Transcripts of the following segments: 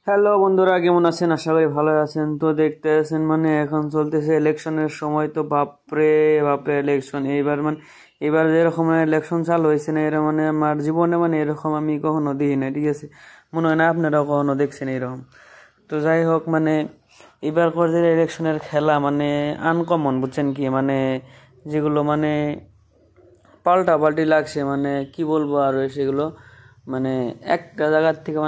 Hello বন্ধুরা, কেমন আছেন? আশা করি ভালো আছেন। তো দেখতে আছেন এখন চলতেছে ইলেকশনের সময়। তো বাপরে বাপরে ইলেকশন এবার যেরকম ইলেকশন চালু হয়েছে না, এরা আমার জীবনে এরকম আমি কখনো দেখি না। ঠিক আছে, মনে হয় না আপনারা কখনো দেখছেন এরকম। তো যাই হোক, এবার যে ইলেকশনের খেলা আনকমন, বুঝছেন কি? যেগুলো পাল্টা পাল্টি লাগছে, কি বলবো আর সেগুলো একটা জায়গার থেকে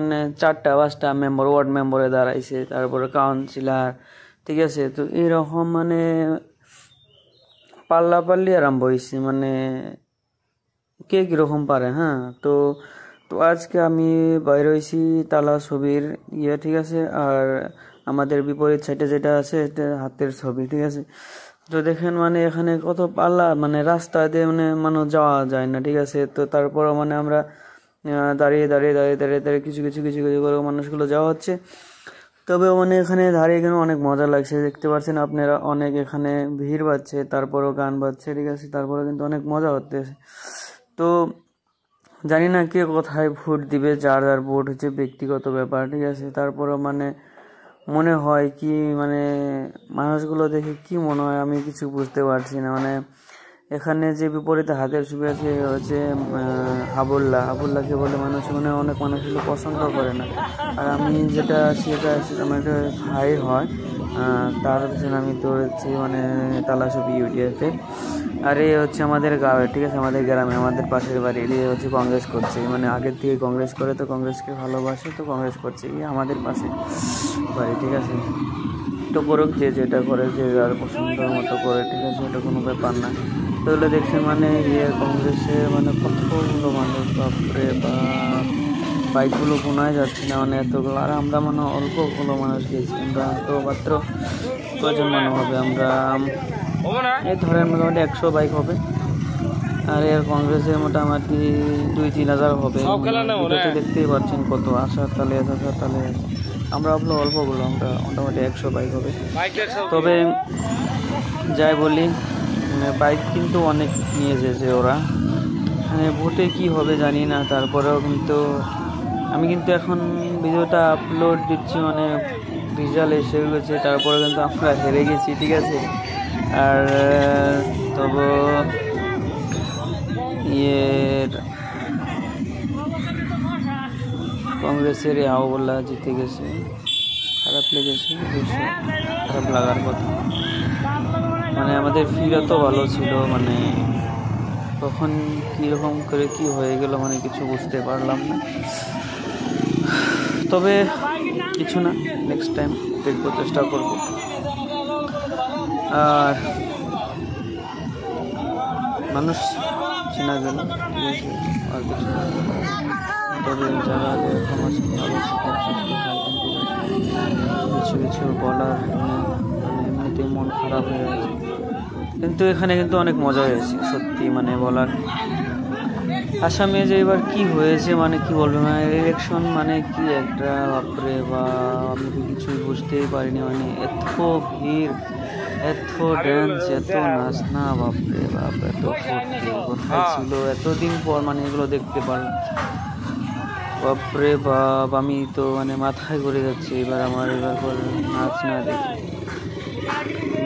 4টা 5টা মেম্বার, ওয়ার্ড মেম্বারে দাঁড়াইছে, তারপরে কাউন্সিলর। ঠিক আছে, তো এইরকম পাল্লাপাল্লি আরম্ভ হয়েছে, কে কিরকম পারে। হ্যাঁ, তো তো আজকে আমি বাইরে হয়েছি তালা ছবির ঠিক আছে। আর আমাদের বিপরীত সাইডে যেটা আছে এটা হাতের ছবি। ঠিক আছে, তো দেখেন এখানে কত পাল্লা, রাস্তা দিয়ে মানুষ যাওয়া যায় না। ঠিক আছে, তো তারপরও আমরা দাঁড়িয়ে দাঁড়িয়ে দাঁড়িয়ে দাঁড়িয়ে দাঁড়িয়ে কিছু কিছু কিছু কিছু করে মানুষগুলো যাওয়া হচ্ছে। তবে এখানে দাঁড়িয়ে এখানে অনেক মজা লাগছে, দেখতে পাচ্ছেন আপনারা, অনেক এখানে ভিড় বাজছে, তারপরও গান বাজছে। ঠিক আছে, তারপরে কিন্তু অনেক মজা হচ্ছে। তো জানি না কে কোথায় ভোট দিবে, যার যার ভোট হচ্ছে ব্যক্তিগত ব্যাপার। ঠিক আছে, তারপরও মনে হয় কি মানুষগুলো দেখে কি মনে হয় আমি কিছু বুঝতে পারছি না। এখানে যে বিপরীতে হাতের ছবি আছে হচ্ছে হাবুল্লাহকে বলে মানুষ, অনেক মানুষগুলো পছন্দ করে না। আর আমি যেটা সেটা আমার একটা ভাই হয়, তার পিছনে আমি দৌড়েছি তালাশবি ইউটিএফে। আর এই হচ্ছে আমাদের গাঁয়ে। ঠিক আছে, আমাদের গ্রামে, আমাদের পাশের বাড়ি। এই হচ্ছে কংগ্রেস করছে, আগের থেকে কংগ্রেস করে, তো কংগ্রেসকে ভালোবাসে, তো কংগ্রেস করছে। আমাদের পাশে বাড়ি। ঠিক আছে, তো করুক, যে যেটা করে, যে যার পছন্দ মতো করে। ঠিক আছে, এটা কোনো ব্যাপার না। তো এগুলো দেখছেন কংগ্রেসে কতগুলো মানুষ, বাপরে বাপ, বাইকগুলো গোনায় যাচ্ছে না, এতগুলো। আর আমরা অল্পগুলো মানুষ গেছি, আমরা তো মাত্র কয়জন মানুষ হবে, আমরা এই ধরেন মোটামুটি 100 বাইক হবে। আর এর কংগ্রেসের মোটামুটি 2-3 হাজার হবে। দেখতেই পাচ্ছেন কত আশার তালে আশার তালে আছে। আমরা অল্পগুলো, আমরা মোটামুটি 100 বাইক হবে। তবে যাই বলি, বাইক কিন্তু অনেক নিয়ে যেছে ওরা। ভোটে কি হবে জানি না, তারপরেও কিন্তু আমি এখন ভিডিওটা আপলোড দিচ্ছি, রেজাল্ট এসে গেছে, তারপরে কিন্তু আমরা হেরে গেছি। ঠিক আছে, আর তবে কংগ্রেসের আওয়ামুল্লাহ জিতে গেছে, খারাপ লেগেছে, খারাপ লাগার কথা। আমাদের ফিল তো ভালো ছিল, কখন কীরকম করে কি হয়ে গেল কিছু বুঝতে পারলাম না। তবে কিছু না, নেক্সট টাইম দেখবো, চেষ্টা করব। আর মানুষ চেনা গেল, ঠিক আছে, আর কিছু না। তবে যারা এরকম আছে ভালো, কিছু কিছু বলার এমনিতে মন খারাপ হয়ে আছে, কিন্তু এখানে কিন্তু অনেক মজা হয়েছে সত্যি, বলার। আসামে যে এবার কি হয়েছে, কি বলবো, ইলেকশন কি একটা, বাপরে বা, আমি তো কিছুই বুঝতেই পারিনি। এত ভিড়, এত ড্যান্স, এত নাচনা, বাপরে বাপ, এত ফুর্তি কোথায় ছিল এতদিন পর, এগুলো দেখতে পারলাম। বাপরে বাপ, আমি তো মাথায় ঘুরে যাচ্ছে এবার আমার, এবার নাচ না দেখে,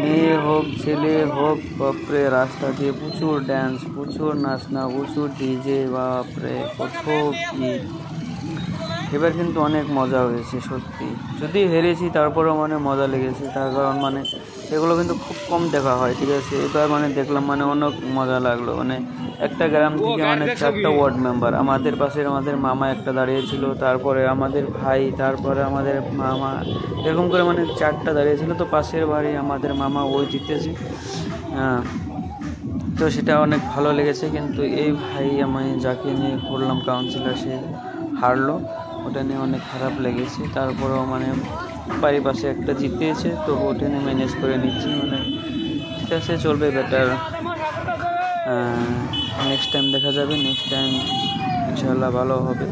মেয়ে হোক ছেলে হোক, বাপরে রাস্তা দিয়ে প্রচুর ড্যান্স, প্রচুর নাচনা, প্রচুর ডিজে, বাপরে কত কি। এবার কিন্তু অনেক মজা হয়েছে সত্যি, যদি হেরেছি তারপরেও মজা লেগেছে। তার কারণ এগুলো কিন্তু খুব কম দেখা হয়। ঠিক আছে, এবার দেখলাম অনেক মজা লাগলো। একটা গ্রাম থেকে 4টা ওয়ার্ড মেম্বার, আমাদের পাশে আমাদের মামা একটা দাঁড়িয়েছিল, তারপরে আমাদের ভাই, তারপরে আমাদের মামা, এরকম করে 4টা দাঁড়িয়েছিল। তো পাশের বাড়ি আমাদের মামা ওই জিতেছে। হ্যাঁ, তো সেটা অনেক ভালো লেগেছে। কিন্তু এই ভাই আমি যাকে নিয়ে করলাম কাউন্সিলর, সে হারলো, ওটা নিয়ে অনেক খারাপ লেগেছে। তারপরেও বাড়ির পাশে একটা জিতেছে, তো ওটা নিয়ে ম্যানেজ করে নিচ্ছি। ঠিক আছে, চলবে, বেটার। নেক্সট টাইম দেখা যাবে, নেক্সট টাইম ইনশাআল্লাহ ভালো হবে।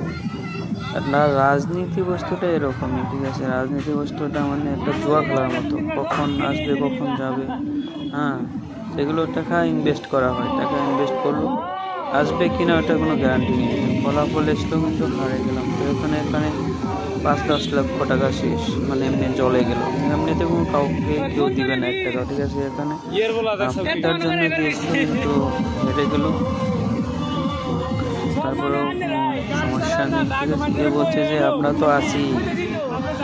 আর রাজনীতি বস্তুটা এরকমই। ঠিক আছে, রাজনীতি বস্তুটা একটা জুয়া খেলার মতো, কখন আসবে কখন যাবে। হ্যাঁ, সেগুলো টাকা ইনভেস্ট করা হয়, টাকা ইনভেস্ট করলো, আসবে কিনা ওটা কোনো গ্যারান্টি নেই। ফলাফল এসলো কিন্তু হারে গেলাম। তো এখানে 5-10 লক্ষ টাকা শেষ, মানে এমনি জলে গেল। এমনিতে কোনো কাউকে কেউ দিবে না 1 টাকা, ঠিক আছে। এখানে তার জন্য দিয়েছিল কিন্তু হেরে গেল। তারপরেও কোনো সমস্যা নেই, ঠিক আছে। কেউ বলছে যে আমরা তো আছি,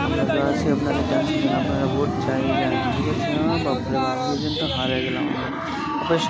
আমরা তো আছি, আপনারা টেনশন নেন, আপনারা ভোট চাই যান, ঠিক আছে। বাপরে বাপ, কিন্তু হারে গেলাম আমরা। অবশ্যই